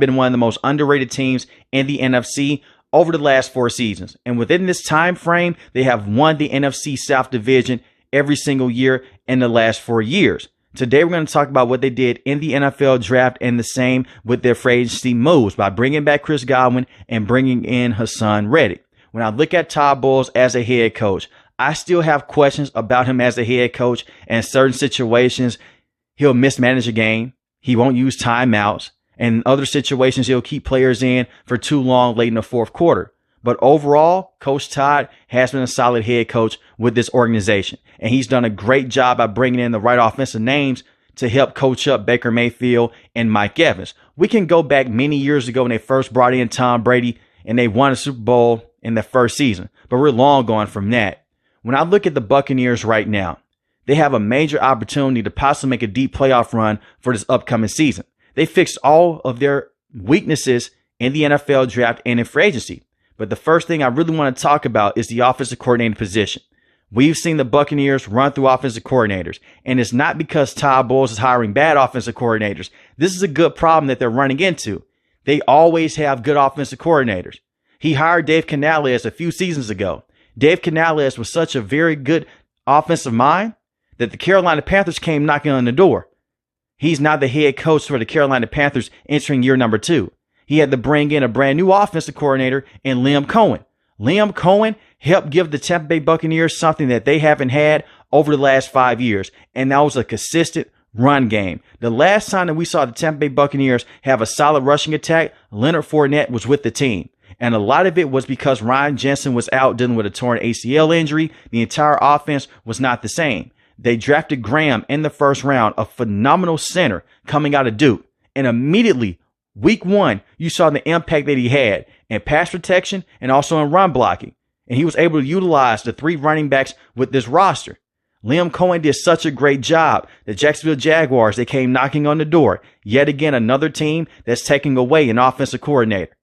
been one of the most underrated teams in the NFC over the last 4 seasons. And within this time frame, they have won the NFC South Division every single year in the last 4 years. Today, we're going to talk about what they did in the NFL draft and the same with their free agency moves by bringing back Chris Godwin and bringing in Hassan Reddick. When I look at Todd Bowles as a head coach, I still have questions about him as a head coach. And in certain situations, he'll mismanage a game. He won't use timeouts. And in other situations, he'll keep players in for too long late in the fourth quarter. But overall, Coach Todd has been a solid head coach with this organization. And he's done a great job by bringing in the right offensive names to help coach up Baker Mayfield and Mike Evans. We can go back many years ago when they first brought in Tom Brady and they won a Super Bowl in the first season. But we're long gone from that. When I look at the Buccaneers right now, they have a major opportunity to possibly make a deep playoff run for this upcoming season. They fixed all of their weaknesses in the NFL draft and in free agency. But the first thing I really want to talk about is the offensive coordinator position. We've seen the Buccaneers run through offensive coordinators, and it's not because Todd Bowles is hiring bad offensive coordinators. This is a good problem that they're running into. They always have good offensive coordinators. He hired Dave Canales a few seasons ago. Dave Canales was such a very good offensive mind that the Carolina Panthers came knocking on the door. He's now the head coach for the Carolina Panthers entering year number 2. He had to bring in a brand new offensive coordinator in Liam Cohen. Liam Cohen helped give the Tampa Bay Buccaneers something that they haven't had over the last 5 years, and that was a consistent run game. The last time that we saw the Tampa Bay Buccaneers have a solid rushing attack, Leonard Fournette was with the team. And a lot of it was because Ryan Jensen was out dealing with a torn ACL injury. The entire offense was not the same. They drafted Graham in the first round, a phenomenal center coming out of Duke. And immediately, week 1, you saw the impact that he had in pass protection and also in run blocking. And he was able to utilize the 3 running backs with this roster. Liam Cohen did such a great job. The Jacksonville Jaguars, they came knocking on the door. Yet again, another team that's taking away an offensive coordinator.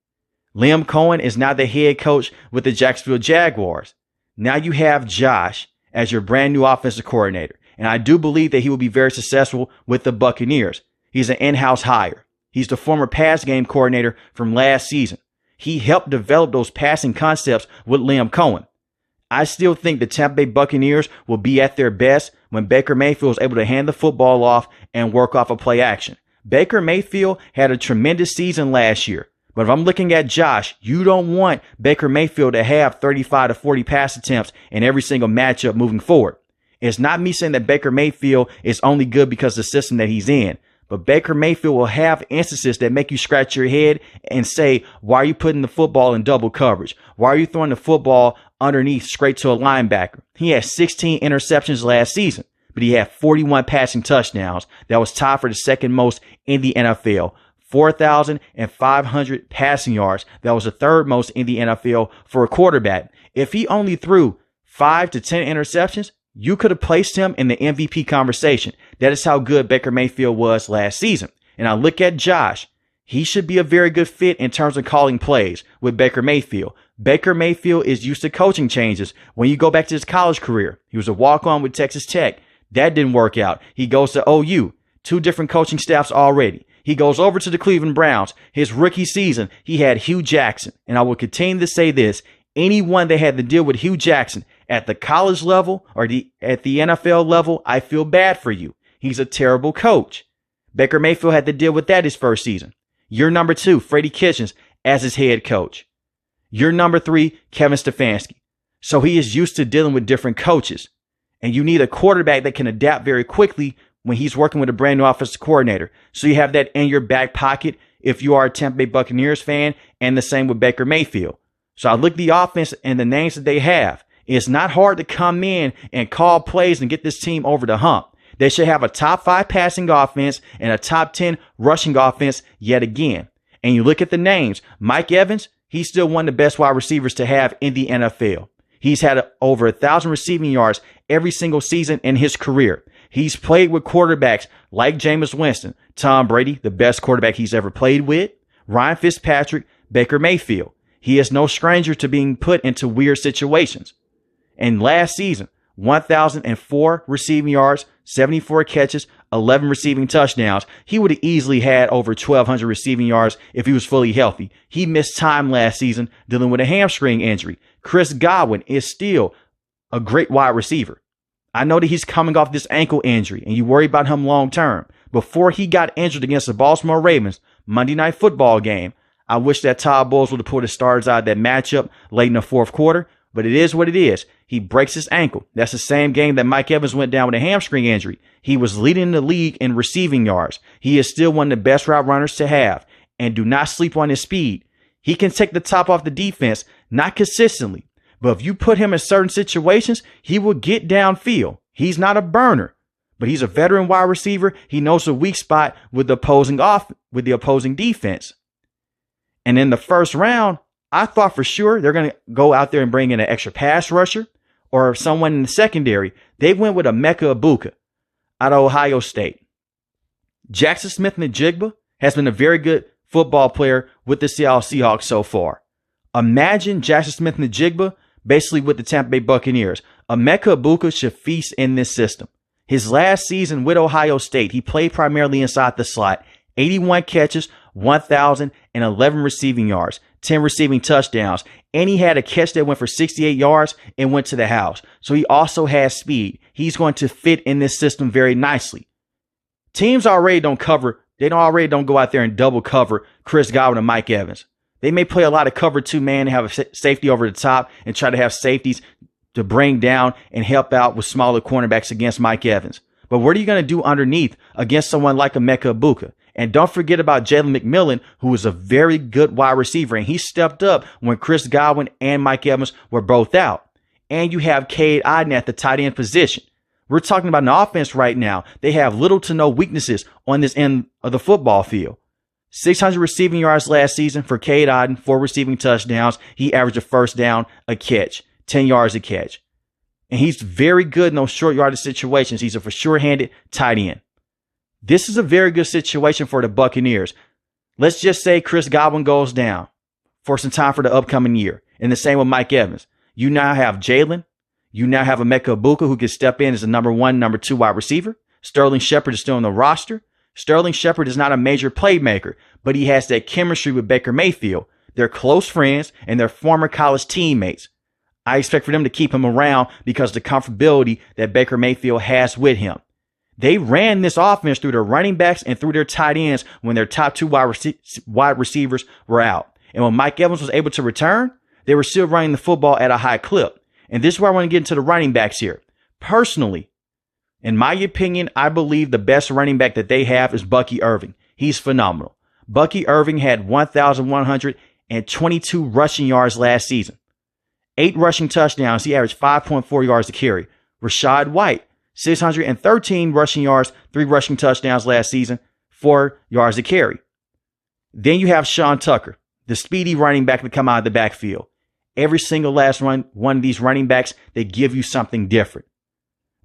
Liam Cohen is now the head coach with the Jacksonville Jaguars. Now you have Josh as your brand new offensive coordinator. And I do believe that he will be very successful with the Buccaneers. He's an in-house hire. He's the former pass game coordinator from last season. He helped develop those passing concepts with Liam Cohen. I still think the Tampa Bay Buccaneers will be at their best when Baker Mayfield is able to hand the football off and work off a play action. Baker Mayfield had a tremendous season last year. But if I'm looking at Josh, you don't want Baker Mayfield to have 35 to 40 pass attempts in every single matchup moving forward. It's not me saying that Baker Mayfield is only good because of the system that he's in. But Baker Mayfield will have instances that make you scratch your head and say, why are you putting the football in double coverage? Why are you throwing the football underneath straight to a linebacker? He had 16 interceptions last season, but he had 41 passing touchdowns. That was tied for the second most in the NFL. 4,500 passing yards. That was the third most in the NFL for a quarterback. If he only threw 5 to 10 interceptions, you could have placed him in the MVP conversation. That is how good Baker Mayfield was last season. And I look at Josh. He should be a very good fit in terms of calling plays with Baker Mayfield. Baker Mayfield is used to coaching changes. When you go back to his college career, he was a walk-on with Texas Tech. That didn't work out. He goes to OU. 2 different coaching staffs already. He goes over to the Cleveland Browns. His rookie season, he had Hugh Jackson. And I will continue to say this. Anyone that had to deal with Hugh Jackson at the college level or at the NFL level, I feel bad for you. He's a terrible coach. Baker Mayfield had to deal with that his first season. Year number 2, Freddie Kitchens as his head coach. Year number 3, Kevin Stefanski. So he is used to dealing with different coaches. And you need a quarterback that can adapt very quickly when he's working with a brand new offensive coordinator. So you have that in your back pocket if you are a Tampa Bay Buccaneers fan, and the same with Baker Mayfield. So I look at the offense and the names that they have. It's not hard to come in and call plays and get this team over the hump. They should have a top 5 passing offense and a top 10 rushing offense yet again. And you look at the names. Mike Evans, he's still one of the best wide receivers to have in the NFL. He's had over 1,000 receiving yards every single season in his career. He's played with quarterbacks like Jameis Winston, Tom Brady, the best quarterback he's ever played with, Ryan Fitzpatrick, Baker Mayfield. He is no stranger to being put into weird situations. And last season, 1,004 receiving yards, 74 catches, 11 receiving touchdowns. He would have easily had over 1,200 receiving yards if he was fully healthy. He missed time last season dealing with a hamstring injury. Chris Godwin is still a great wide receiver. I know that he's coming off this ankle injury and you worry about him long term. Before he got injured against the Baltimore Ravens Monday Night Football game, I wish that Todd Bowles would have pulled his starters out of that matchup late in the fourth quarter, but it is what it is. He breaks his ankle. That's the same game that Mike Evans went down with a hamstring injury. He was leading the league in receiving yards. He is still one of the best route runners to have, and do not sleep on his speed. He can take the top off the defense, not consistently, but if you put him in certain situations, he will get downfield. He's not a burner, but he's a veteran wide receiver. He knows the weak spot with the opposing defense. And in the first round, I thought for sure they're going to go out there and bring in an extra pass rusher or someone in the secondary. They went with Emeka Egbuka out of Ohio State. Jackson Smith-Njigba has been a very good football player with the Seattle Seahawks so far. Imagine Jackson Smith-Njigba basically with the Tampa Bay Buccaneers. Emeka Egbuka should feast in this system. His last season with Ohio State, he played primarily inside the slot. 81 catches, 1,011 receiving yards, 10 receiving touchdowns, and he had a catch that went for 68 yards and went to the house. So he also has speed. He's going to fit in this system very nicely. Teams already don't go out there and double cover Chris Godwin and Mike Evans. They may play a lot of cover 2 man and have a safety over the top and try to have safeties to bring down and help out with smaller cornerbacks against Mike Evans. But what are you going to do underneath against someone like Emeka Egbuka? And don't forget about Jalen McMillan, who is a very good wide receiver, and he stepped up when Chris Godwin and Mike Evans were both out. And you have Cade Otton at the tight end position. We're talking about an offense right now. They have little to no weaknesses on this end of the football field. 600 receiving yards last season for Cade Otton, 4 receiving touchdowns. He averaged a first down a catch, 10 yards a catch. And he's very good in those short yardage situations. He's a for sure-handed tight end. This is a very good situation for the Buccaneers. Let's just say Chris Godwin goes down for some time for the upcoming year. And the same with Mike Evans. You now have Jalen. You now have Emeka Egbuka who can step in as a number 1, number 2 wide receiver. Sterling Shepard is still on the roster. Sterling Shepard is not a major playmaker, but he has that chemistry with Baker Mayfield. They're close friends and they're former college teammates. I expect for them to keep him around because of the comfortability that Baker Mayfield has with him. They ran this offense through their running backs and through their tight ends when their top 2 wide receivers were out. And when Mike Evans was able to return, they were still running the football at a high clip. And this is where I want to get into the running backs here. Personally, in my opinion, I believe the best running back that they have is Bucky Irving. He's phenomenal. Bucky Irving had 1,122 rushing yards last season. 8 rushing touchdowns. He averaged 5.4 yards a carry. Rachaad White, 613 rushing yards, 3 rushing touchdowns last season, 4 yards a carry. Then you have Sean Tucker, the speedy running back that come out of the backfield. Every single last one of these running backs, they give you something different.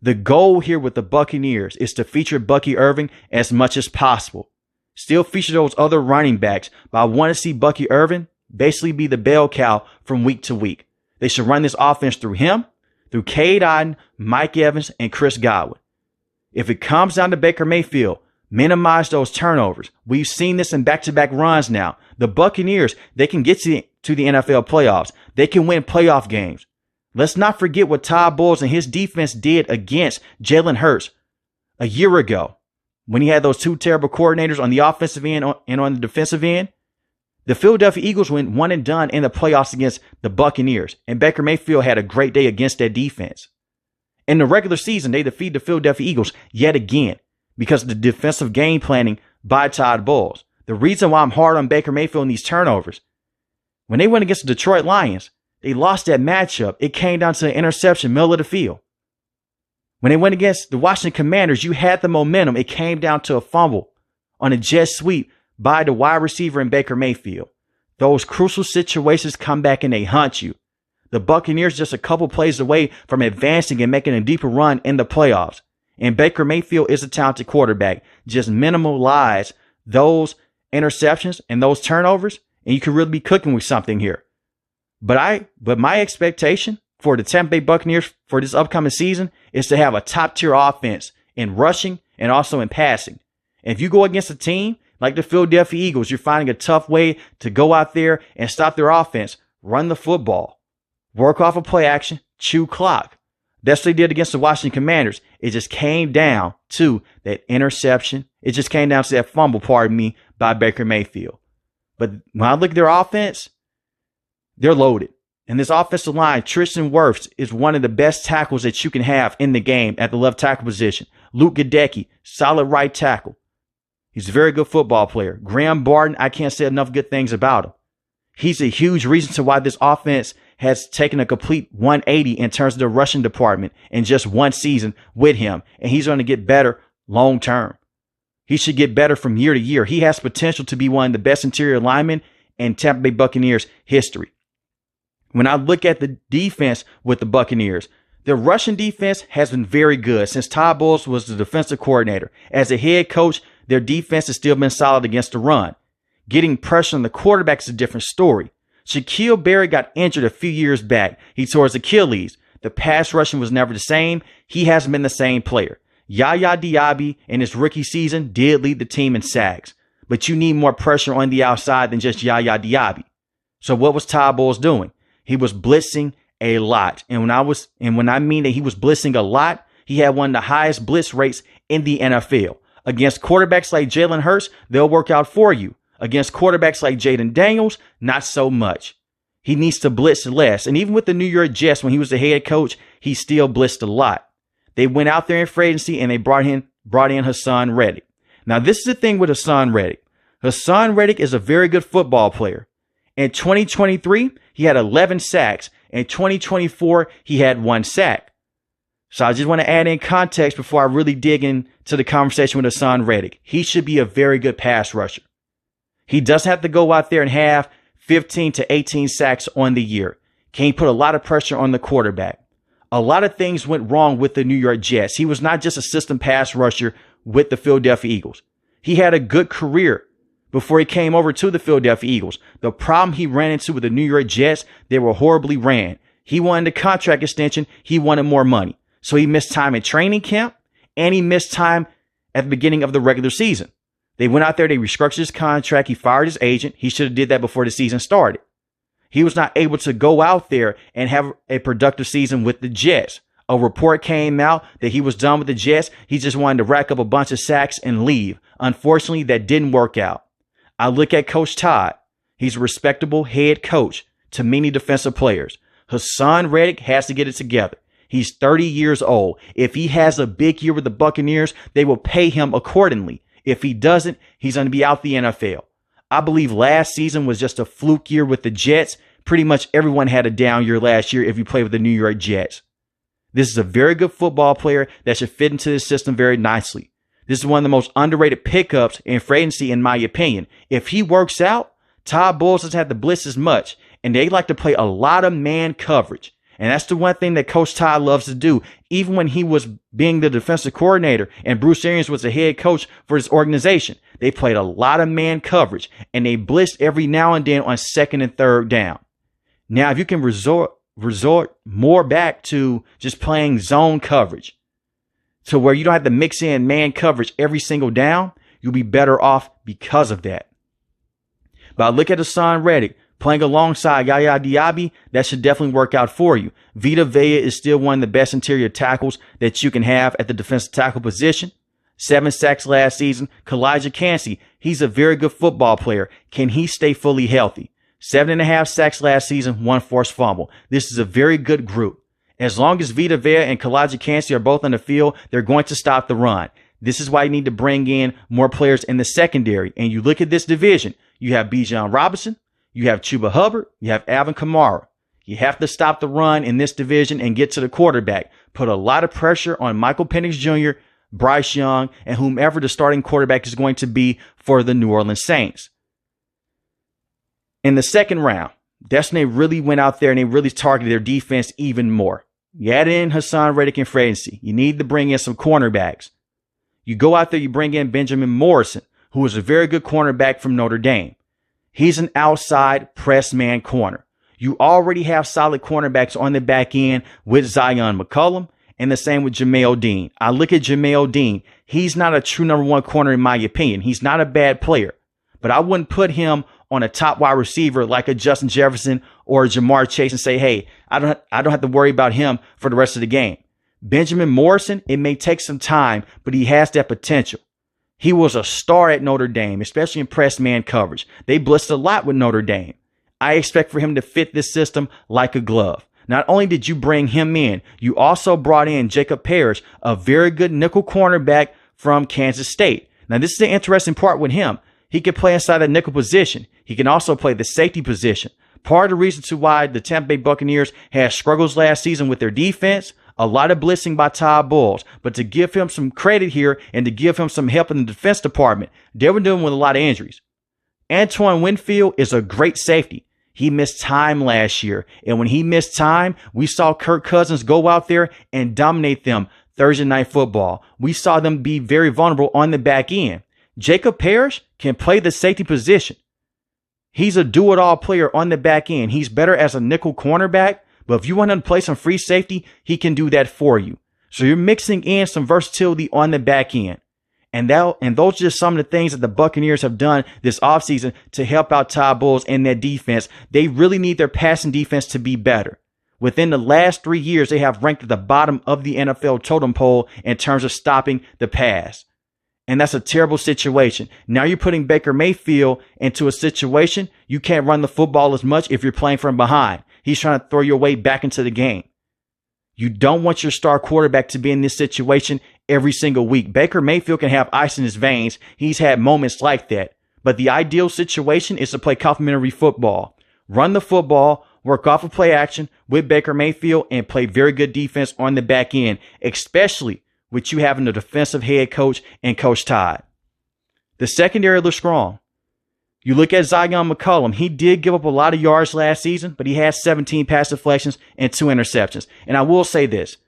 The goal here with the Buccaneers is to feature Bucky Irving as much as possible. Still feature those other running backs, but I want to see Bucky Irving basically be the bell cow from week to week. They should run this offense through him, through Cade Otton, Mike Evans, and Chris Godwin. If it comes down to Baker Mayfield, minimize those turnovers. We've seen this in back-to-back runs now. The Buccaneers, they can get to the NFL playoffs. They can win playoff games. Let's not forget what Todd Bowles and his defense did against Jalen Hurts a year ago when he had those 2 terrible coordinators on the offensive end and on the defensive end. The Philadelphia Eagles went one and done in the playoffs against the Buccaneers, and Baker Mayfield had a great day against that defense. In the regular season, they defeated the Philadelphia Eagles yet again because of the defensive game planning by Todd Bowles. The reason why I'm hard on Baker Mayfield in these turnovers, when they went against the Detroit Lions, they lost that matchup. It came down to an interception, middle of the field. When they went against the Washington Commanders, you had the momentum. It came down to a fumble on a jet sweep by the wide receiver in Baker Mayfield. Those crucial situations come back and they haunt you. The Buccaneers just a couple plays away from advancing and making a deeper run in the playoffs. And Baker Mayfield is a talented quarterback. Just minimalize those interceptions and those turnovers, and you can really be cooking with something here. But my expectation for the Tampa Bay Buccaneers for this upcoming season is to have a top-tier offense in rushing and also in passing. And if you go against a team like the Philadelphia Eagles, you're finding a tough way to go out there and stop their offense. Run the football. Work off of play action. Chew clock. That's what they did against the Washington Commanders. It just came down to that interception. It just came down to that fumble, by Baker Mayfield. But when I look at their offense, they're loaded. And this offensive line, Tristan Wirfs is one of the best tackles that you can have in the game at the left tackle position. Luke Gadecki, solid right tackle. He's a very good football player. Graham Barton, I can't say enough good things about him. He's a huge reason to why this offense has taken a complete 180 in terms of the rushing department in just one season with him. And he's going to get better long term. He should get better from year to year. He has potential to be one of the best interior linemen in Tampa Bay Buccaneers history. When I look at the defense with the Buccaneers, their rushing defense has been very good since Todd Bowles was the defensive coordinator. As a head coach, their defense has still been solid against the run. Getting pressure on the quarterback is a different story. Shaquille Barrett got injured a few years back. He tore his Achilles. The pass rushing was never the same. He hasn't been the same player. Yaya Diaby in his rookie season did lead the team in sacks, but you need more pressure on the outside than just Yaya Diaby. So what was Todd Bowles doing? He was blitzing a lot. And when I mean that he was blitzing a lot, he had one of the highest blitz rates in the NFL. Against quarterbacks like Jalen Hurts, they'll work out for you. Against quarterbacks like Jaden Daniels, not so much. He needs to blitz less. And even with the New York Jets, when he was the head coach, he still blitzed a lot. They went out there in free agency and they brought in Hassan Reddick. Now, this is the thing with Hassan Reddick. Hassan Reddick is a very good football player. In 2023, he had 11 sacks. In 2024, he had 1 sack. So I just want to add in context before I really dig into the conversation with Hassan Reddick. He should be a very good pass rusher. He does have to go out there and have 15 to 18 sacks on the year. Can he put a lot of pressure on the quarterback? A lot of things went wrong with the New York Jets. He was not just a system pass rusher with the Philadelphia Eagles. He had a good career before he came over to the Philadelphia Eagles. The problem he ran into with the New York Jets, they were horribly ran. He wanted a contract extension. He wanted more money. So he missed time in training camp and he missed time at the beginning of the regular season. They went out there, they restructured his contract. He fired his agent. He should have did that before the season started. He was not able to go out there and have a productive season with the Jets. A report came out that he was done with the Jets. He just wanted to rack up a bunch of sacks and leave. Unfortunately, that didn't work out. I look at Coach Todd. He's a respectable head coach to many defensive players. Hassan Reddick has to get it together. He's 30 years old. If he has a big year with the Buccaneers, they will pay him accordingly. If he doesn't, he's going to be out the NFL. I believe last season was just a fluke year with the Jets. Pretty much everyone had a down year last year if you play with the New York Jets. This is a very good football player that should fit into this system very nicely. This is one of the most underrated pickups in free agency, in my opinion. If he works out, Todd Bowles doesn't have to blitz as much, and they like to play a lot of man coverage. And that's the one thing that Coach Todd loves to do. Even when he was being the defensive coordinator and Bruce Arians was the head coach for his organization, they played a lot of man coverage and they blitzed every now and then on second and third down. Now, if you can resort more back to just playing zone coverage to where you don't have to mix in man coverage every single down, you'll be better off because of that. But I look at Hassan Reddick playing alongside Yaya Diaby, that should definitely work out for you. Vita Vea is still one of the best interior tackles that you can have at the defensive tackle position. 7 sacks last season. Kalijah Kancey, he's a very good football player. Can he stay fully healthy? 7.5 sacks last season, 1 forced fumble. This is a very good group. As long as Vita Vea and Kalijah Kancey are both on the field, they're going to stop the run. This is why you need to bring in more players in the secondary. And you look at this division, you have Bijan Robinson, you have Chuba Hubbard, you have Alvin Kamara. You have to stop the run in this division and get to the quarterback. Put a lot of pressure on Michael Penix Jr., Bryce Young, and whomever the starting quarterback is going to be for the New Orleans Saints. In the second round, that's when they really went out there and they really targeted their defense even more. You add in Hassan Reddick in free agency. You need to bring in some cornerbacks. You go out there, you bring in Benjamin Morrison, who is a very good cornerback from Notre Dame. He's an outside press man corner. You already have solid cornerbacks on the back end with Zion McCollum, and the same with Jamel Dean. I look at Jamel Dean. He's not a true number one corner in my opinion. He's not a bad player, but I wouldn't put him on a top wide receiver like a Justin Jefferson or a Jamar Chase and say, hey, I don't have to worry about him for the rest of the game. Benjamin Morrison, it may take some time, but he has that potential. He was a star at Notre Dame, especially in press man coverage. They blitzed a lot with Notre Dame. I expect for him to fit this system like a glove. Not only did you bring him in, you also brought in Jacob Parrish, a very good nickel cornerback from Kansas State. Now, this is the interesting part with him. He can play inside the nickel position. He can also play the safety position. Part of the reason to why the Tampa Bay Buccaneers had struggles last season with their defense, a lot of blitzing by Todd Bowles. But to give him some credit here and to give him some help in the defense department, they were dealing with a lot of injuries. Antoine Winfield is a great safety. He missed time last year. And when he missed time, we saw Kirk Cousins go out there and dominate them Thursday Night Football. We saw them be very vulnerable on the back end. Jacob Parrish can play the safety position. He's a do-it-all player on the back end. He's better as a nickel cornerback, but if you want him to play some free safety, he can do that for you. So you're mixing in some versatility on the back end. And those are just some of the things that the Buccaneers have done this offseason to help out Todd Bowles and their defense. They really need their passing defense to be better. Within the last 3 years, they have ranked at the bottom of the NFL totem pole in terms of stopping the pass. And that's a terrible situation. Now you're putting Baker Mayfield into a situation you can't run the football as much if you're playing from behind. He's trying to throw your way back into the game. You don't want your star quarterback to be in this situation every single week. Baker Mayfield can have ice in his veins. He's had moments like that. But the ideal situation is to play complementary football. Run the football, work off of play action with Baker Mayfield, and play very good defense on the back end, especially with you having the defensive head coach and Coach Todd. The secondary looks strong. You look at Zion McCollum. He did give up a lot of yards last season, but he had 17 pass deflections and 2 interceptions. And I will say this.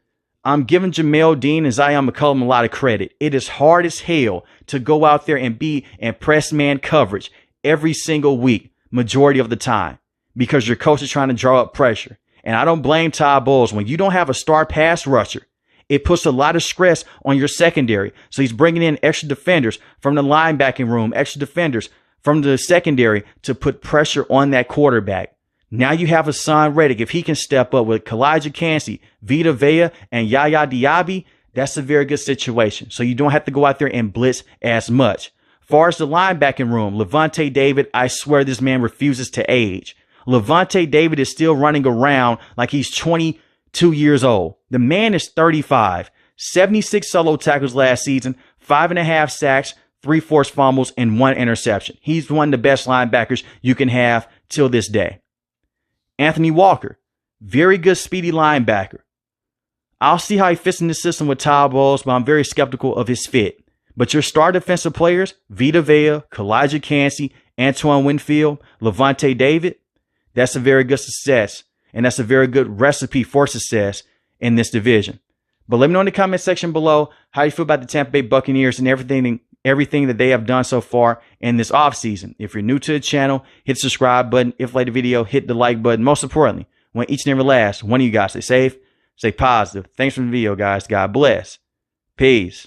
I'm giving Jamel Dean and Zion McCollum a lot of credit. It is hard as hell to go out there and be in press man coverage every single week, majority of the time, because your coach is trying to draw up pressure. And I don't blame Todd Bowles. When you don't have a star pass rusher, it puts a lot of stress on your secondary. So he's bringing in extra defenders from the linebacking room, extra defenders from the secondary to put pressure on that quarterback. Now you have Hassan Reddick. If he can step up with Kalijah Kancey, Vita Vea, and Yaya Diaby, that's a very good situation. So you don't have to go out there and blitz as much. Far as the linebacking room, Levante David, I swear this man refuses to age. Levante David is still running around like he's 22 years old. The man is 35, 76 solo tackles last season, 5.5 sacks, 3 forced fumbles, and 1 interception. He's one of the best linebackers you can have till this day. Anthony Walker, very good speedy linebacker. I'll see how he fits in the system with Todd Bowles, but I'm very skeptical of his fit. But your star defensive players, Vita Vea, Kalijah Kancey, Antoine Winfield, Levante David, that's a very good success. And that's a very good recipe for success in this division. But let me know in the comment section below how you feel about the Tampa Bay Buccaneers and everything that they have done so far in this offseason. If you're new to the channel, hit the subscribe button. If you like the video, hit the like button. Most importantly, want each and every last one of you guys stay safe, stay positive. Thanks for the video, guys. God bless. Peace.